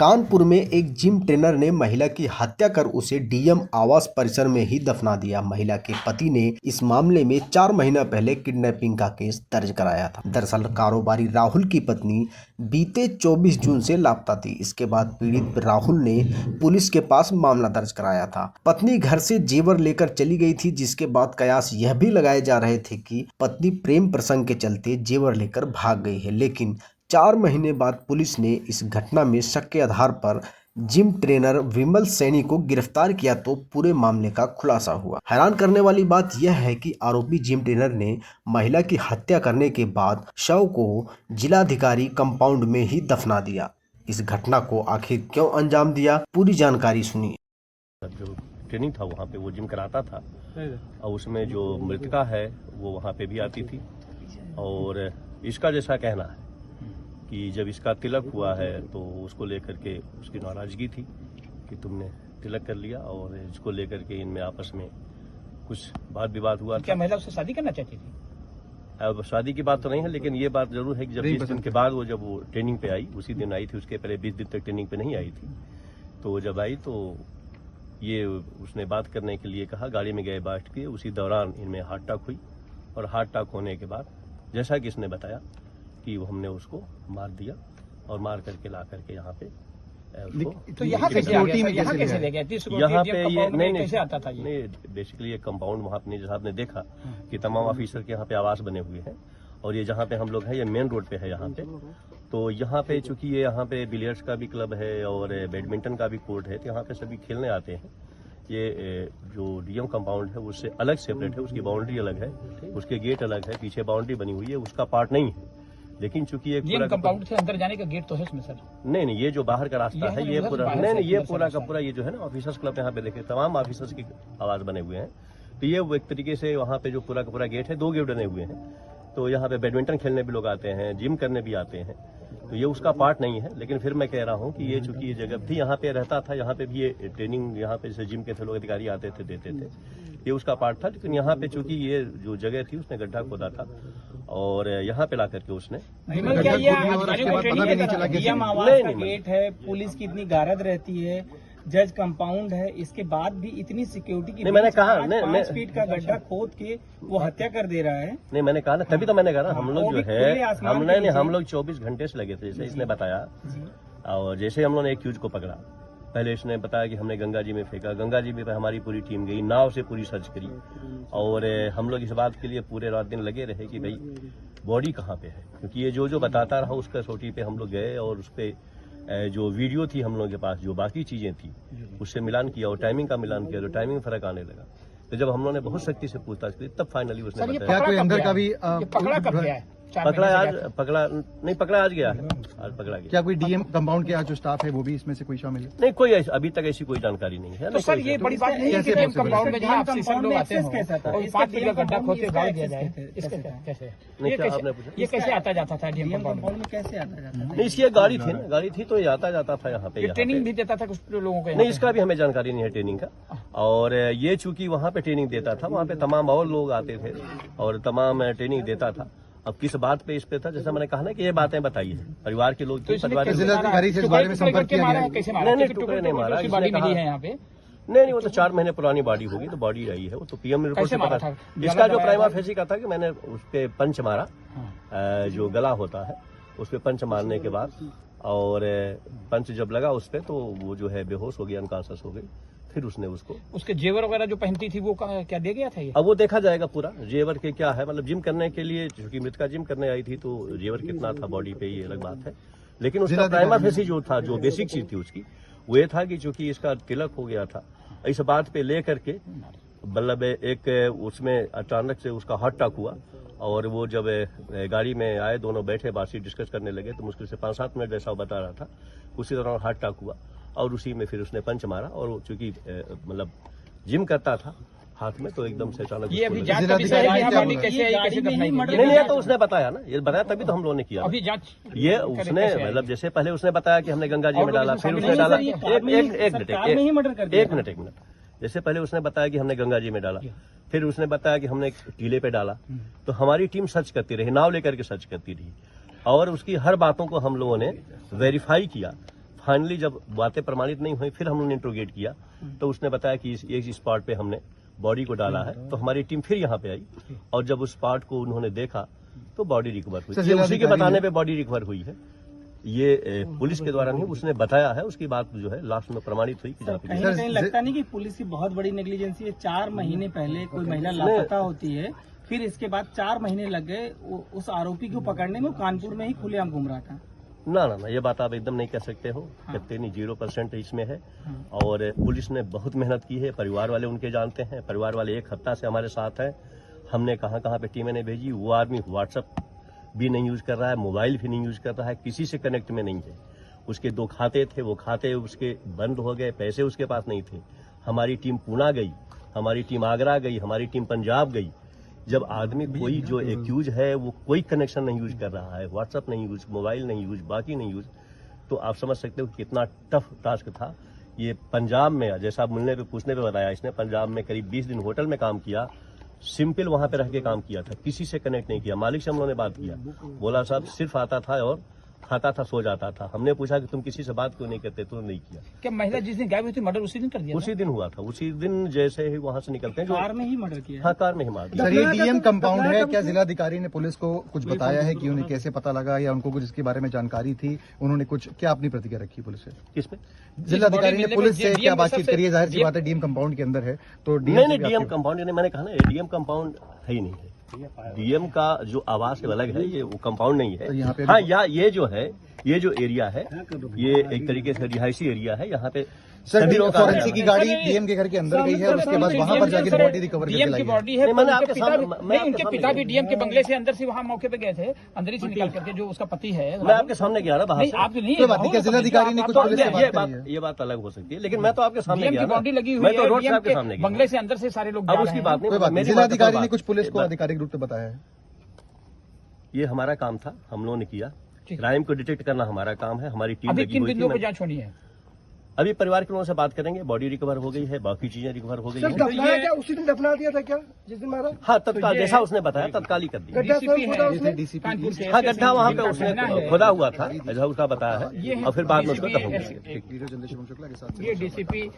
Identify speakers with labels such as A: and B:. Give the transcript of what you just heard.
A: कानपुर में एक gym trainer ने महिला की हत्या कर उसे डीएम आवास परिसर में ही दफना दिया। महिला के पति ने इस मामले में 4 महीना पहले किडनैपिंग का केस दर्ज कराया था। दरअसल कारोबारी राहुल की पत्नी बीते 24 जून से लापता थी। इसके बाद पीड़ित राहुल ने पुलिस के पास मामला दर्ज कराया था। पत्नी घर से जेवर लेकर चली गई थी, जिसके बाद कयास यह भी लगाए जा रहे थे कि पत्नी प्रेम प्रसंग के चलते जेवर लेकर भाग गई है। लेकिन 4 महीने बाद पुलिस ने इस घटना में शक के आधार पर जिम ट्रेनर विमल सैनी को गिरफ्तार किया तो पूरे मामले का खुलासा हुआ। हैरान करने वाली बात यह है कि आरोपी जिम ट्रेनर ने महिला की हत्या करने के बाद शव को जिलाधिकारी कंपाउंड में ही दफना दिया। इस घटना को आखिर क्यों अंजाम दिया, पूरी जानकारी सुनिए।
B: जो ट्रेनिंग था वहाँ पे वो जिम कराता था और उसमें जो मृतका है वो वहाँ पे भी आती थी। और इसका जैसा कहना है कि जब इसका तिलक हुआ है तो उसको लेकर के उसकी नाराजगी थी कि तुमने तिलक कर लिया, और इसको लेकर के इनमें आपस में कुछ वाद विवाद हुआ।
C: क्या महिला उससे शादी करना चाहती थी?
B: अब शादी की बात तो नहीं है, लेकिन ये बात जरूर है कि जब 20 दिन के बाद जब वो ट्रेनिंग पे आई, उसी दिन आई थी, उसके पहले 20 दिन तक ट्रेनिंग पे नहीं आई थी। तो जब आई तो ये उसने बात करने के लिए कहा, गाड़ी में गए बैठ के, उसी दौरान इनमें हार्ट अटैक हुई। और हार्ट अटैक होने के बाद जैसा कि इसने बताया कि हमने उसको मार दिया और मार करके ला करके यहाँ पे
C: तो यहाँ कैसे आ गया? यहाँ कैसे ले गया?
B: यहाँ पे ये नहीं
C: कैसे आता था ये?
B: नहीं, बेसिकली ये कंपाउंड वहाँ पे जैसा आपने देखा कि तमाम ऑफिसर के यहाँ पे आवास बने हुए हैं, और ये जहाँ पे हम लोग हैं ये मेन रोड पे है यहाँ पे। तो यहाँ पे चूंकि ये यहाँ पे बिलियर्ड्स का भी क्लब है और बैडमिंटन का भी कोर्ट है, तो यहाँ पे सभी खेलने आते हैं। ये जो डीएम कंपाउंड है उससे अलग सेपरेट है, उसकी बाउंड्री अलग है, उसके गेट अलग है, पीछे बाउंड्री बनी हुई है, उसका पार्ट नहीं है। लेकिन चूंकि एक पूरा
C: कंपाउंड से अंदर जाने का गेट तो है इसमें सर?
B: नहीं, ये जो बाहर का रास्ता है ये पूरा नहीं, ये पूरा का पूरा ये जो है ना ऑफिसर्स क्लब, यहाँ पे देखिए तमाम ऑफिसर्स की आवाज बने हुए हैं। तो ये एक तरीके से वहाँ पे जो पूरा का पूरा गेट है, 2 गेट बने हुए हैं। तो यहाँ पे बैडमिंटन खेलने भी लोग आते हैं, जिम करने भी आते हैं, तो ये उसका पार्ट नहीं है। लेकिन फिर मैं कह रहा हूँ कि ये चूंकि ये जगह थी, यहाँ पे रहता था, यहाँ पे भी ये ट्रेनिंग, यहाँ पे जैसे जिम के थे लोग अधिकारी आते थे, देते थे, ये उसका पार्ट था। लेकिन यहाँ पे चूंकि ये जो जगह थी उसने गड्ढा खोदा था और यहाँ पे ला करके उसने
C: गेट है, पुलिस की इतनी गारद रहती है, जज कंपाउंड है, इसके बाद भी इतनी सिक्योरिटी की,
B: मैंने कहा
C: 5 फीट का गड्ढा खोद के वो हत्या कर दे रहा है।
B: नहीं, मैंने कहा ना, तभी तो मैंने कहा ना, हम लोग जो है हम लोग 24 घंटे से लगे थे, जैसे इसने बताया। और जैसे हम लोगों ने एक्यूज को पकड़ा, पहले इसने बताया कि हमने गंगा जी में फेंका, गंगा जी में हमारी पूरी टीम गई, नाव से पूरी सर्च करी, और हम लोग इस बात के लिए पूरे रात दिन लगे रहे कि भाई बॉडी कहाँ पे है, क्योंकि ये जो बताता रहा उस कसौटी पे हम लोग गए, और उस पे जो वीडियो थी हम लोग के पास, जो बाकी चीजें थी, उससे मिलान किया और टाइमिंग का मिलान किया, तो टाइमिंग में फर्क आने लगा। तो जब हम लोगों ने बहुत सख्ती से पूछताछ की, तब फाइनली उसने बताया।
C: क्या कोई अंदर का भी पकड़ा कब गया है?
B: पकड़ा आज गया है, आज पकड़ा गया।
D: क्या कोई डीएम कंपाउंड के आज जो स्टाफ है वो भी इसमें से कोई शामिल है?
B: नहीं, कोई अभी तक ऐसी कोई जानकारी नहीं है।
C: तो सर ये बड़ी बात नहीं है कि डीएम कंपाउंड में जहां ऑफिसर लोग आते हैं और 5 फीट का गड्ढा खोद के गाड़ दिया जाए, कैसे? ये कैसे आता जाता था डीएम कंपाउंड में? कैसे आता जाता था?
B: नहीं, इसकी एक गाड़ी थी ना, गाड़ी थी तो ये आता जाता था यहाँ पे।
C: ट्रेनिंग भी देता था कुछ लोगों को?
B: नहीं, इसका भी हमें जानकारी नहीं है ट्रेनिंग का। और ये चूंकि वहाँ पे ट्रेनिंग देता था, वहाँ पे तमाम और लोग आते थे और तमाम ट्रेनिंग देता था। अब किस बात पे इस पे था, जैसा मैंने कहा ना कि ये बातें बताई है परिवार के लोग,
D: जिलाधिकारी से इस बारे में संपर्क किया गया?
B: नहीं, टुकड़े नहीं मारा,
C: मिली है यहाँ पे?
B: नहीं, वो तो 4 महीने पुरानी बॉडी होगी, तो बॉडी आई है, वो तो पीएम रिपोर्ट से पता था। इसका जो प्राइमा फेसी का था कि मैंने उस पे पंच मारा, जो गला होता है उस पे पंच मारने के बाद, और पंच जब लगा उस पे तो वो जो है बेहोश हो गया, अनकॉन्शियस हो गई। फिर उसने उसके
C: जेवर वगैरह जो पहनती थी वो क्या दे गया था ये?
B: अब वो देखा जाएगा पूरा जेवर के क्या है, मतलब जिम करने के लिए, क्योंकि मृतका जिम करने आई थी तो जेवर कितना था बॉडी पे ये अलग बात है। लेकिन उसका प्राइमा फेसी जो था, जो बेसिक चीज थी उसकी, वो ये था कि चूंकि इसका तिलक हो गया था, इस बात पे ले करके मतलब एक उसमें अचानक से उसका हार्ट अटैक हुआ, और वो जब गाड़ी में आए, दोनों बैठे बातचीत डिस्कस करने लगे, तो मुश्किल से 5-7 मिनट जैसा बता रहा था, उसी दौरान हार्ट अटैक हुआ, और उसी में फिर उसने पंच मारा। और चूंकि मतलब जिम करता था हाथ में, तो एकदम से अचानक
C: ये अभी जांच का विषय है कि बॉडी कैसे
B: नहीं, ये तो उसने बताया ना, ये बताया तभी तो हम लोगों ने किया
C: अभी जांच।
B: ये उसने मतलब जैसे पहले उसने बताया कि हमने गंगा जी में डाला, फिर उसने डाला, एक मिनट, जैसे पहले उसने बताया कि हमने गंगा जी में डाला, फिर उसने बताया कि हमने टीले पे डाला, तो हमारी टीम सर्च करती रही, नाव लेकर के सर्च करती रही, और उसकी हर बातों को हम लोगों ने वेरीफाई किया। फाइनली जब बातें प्रमाणित नहीं हुई, फिर हम लोगों ने इंट्रोगेट किया, तो उसने बताया कि इस स्पॉट पे हमने बॉडी को डाला है। तो हमारी टीम फिर यहाँ पे आई और जब उस स्पॉट को उन्होंने देखा तो बॉडी रिकवर हुई। ये उसी के बताने पे बॉडी रिकवर हुई है, ये पुलिस के द्वारा नहीं, उसने बताया है। उसकी बात जो है लास्ट में प्रमाणित हुई कि जहाँ पे
E: कहीं ना कहीं लगता नहीं कि पुलिस की बहुत बड़ी नेग्लिजेंसी है। 4 महीने पहले कोई महिला लापता होती है, फिर इसके बाद 4 महीने लग गए उस आरोपी को पकड़ने में। वो कानपुर में ही खुलेआम घूम रहा था।
B: ना ये बात आप एकदम नहीं कह सकते हो। कहते नहीं, 0% इसमें है। और पुलिस ने बहुत मेहनत की है, परिवार वाले उनके जानते हैं, परिवार वाले 1 हफ्ता से हमारे साथ हैं। हमने कहाँ पे टीमें ने भेजी, वो आदमी व्हाट्सएप भी नहीं यूज कर रहा है, मोबाइल भी नहीं यूज कर रहा है, किसी से कनेक्ट में नहीं है। उसके 2 खाते थे, वो खाते उसके बंद हो गए, पैसे उसके पास नहीं थे। हमारी टीम पूना गई, हमारी टीम आगरा गई, हमारी टीम पंजाब गई। जब आदमी कोई जो एक्यूज है वो कोई कनेक्शन नहीं यूज कर रहा है, व्हाट्सएप नहीं यूज, मोबाइल नहीं यूज, बाकी नहीं यूज, तो आप समझ सकते हो कि कितना टफ टास्क था। ये पंजाब में, जैसा आप मिलने पे पूछने पे बताया, इसने पंजाब में करीब 20 दिन होटल में काम किया, सिंपल वहां पे रह के काम किया था, किसी से कनेक्ट नहीं किया। मालिक से हम लोगों ने बात किया, बोला साहब सिर्फ आता था और खाता था, सो जाता था। हमने पूछा कि तुम किसी से बात क्यों नहीं करते, तुमने नहीं किया।
C: क्या महिला जिस दिन गायब हुई थी, मर्डर उसी दिन कर दिया?
B: उसी दिन हुआ था, उसी दिन जैसे ही वहां से निकलते हैं
E: कार में ही मर्डर किया।
B: हाँ, कार में ही मार दिया।
D: सर, ये डीएम कंपाउंड है क्या? जिलाधिकारी ने पुलिस को कुछ बताया है कि उन्हें कैसे पता लगा, या उनको कुछ इसके बारे में जानकारी थी? उन्होंने कुछ क्या अपनी प्रतिक्रिया रखी पुलिस से?
B: किसमें?
D: जिलाधिकारी ने पुलिस से क्या बातचीत करी है? जाहिर सी बात है डीएम कंपाउंड के अंदर है, तो
B: नहीं, डीएम कंपाउंड नहीं, मैंने कहा ना, डीएम कंपाउंड है ही नहीं है। डीएम का जो आवास अलग है, ये वो कंपाउंड नहीं है।
D: तो यहाँ पे
B: हाँ, ये जो एरिया है, ये एक तरीके से रिहायशी एरिया है। यहाँ पे
D: सर, फॉरेंसिक की गाड़ी डीएम के घर के अंदर गई है और उसके बाद वहां पर जाकर बॉडी रिकवर करके
C: डीएम
D: लाई
C: की
D: है।
C: बॉडी है।
B: मैंने आपके
C: उनके पिता भी डीएम के बंगले से अंदर से वहां मौके पे गए थे, अंदर ही से निकल करके, जो उसका पति है।
B: मैं आपके सामने गया ना बाहर से।
C: आप नहीं,
D: कोई बात नहीं, क्या जिलाधिकारी ने कुछ पुलिस से बात करी है?
B: ये बात अलग हो सकती है, लेकिन मैं तो आपके सामने गया ना।
C: बॉडी लगी हुई
B: मैं तो
C: है,
B: रोड से आपके सामने गया।
C: बंगले से अंदर से सारे लोग।
B: अब उसकी बात
D: कोई
B: नहीं,
D: बात नहीं, जिलाधिकारी ने कुछ पुलिस को आधिकारिक रूप से बताया है?
B: ये हमारा काम था, हम लोगों ने किया। क्राइम को डिटेक्ट करना हमारा काम है, हमारी टीम
C: अभी
B: लगी
C: किन
B: हुई
C: बिंदुओं
B: थी।
C: पर जांच होनी है?
B: अभी परिवार के लोगों से बात करेंगे, बॉडी रिकवर हो गई है, बाकी चीजें रिकवर हो गई है।
F: दफनाया क्या? उसी दिन दफना दिया था क्या जिस दिन मारा?
B: हाँ, तत्काल जैसा उसने बताया तत्काल ही कर दिया।
F: गड्ढा स्वयं खोदा उसने?
C: कानपुर से
B: हाँ, गड्ढा वहाँ पे उसने खोदा हुआ था, ऐसा उसका बताया है, और फिर बाद में उसको दफन कर दिया।
D: वीडियो जनरेशन शुक्ला के साथ
C: ये डीसीपी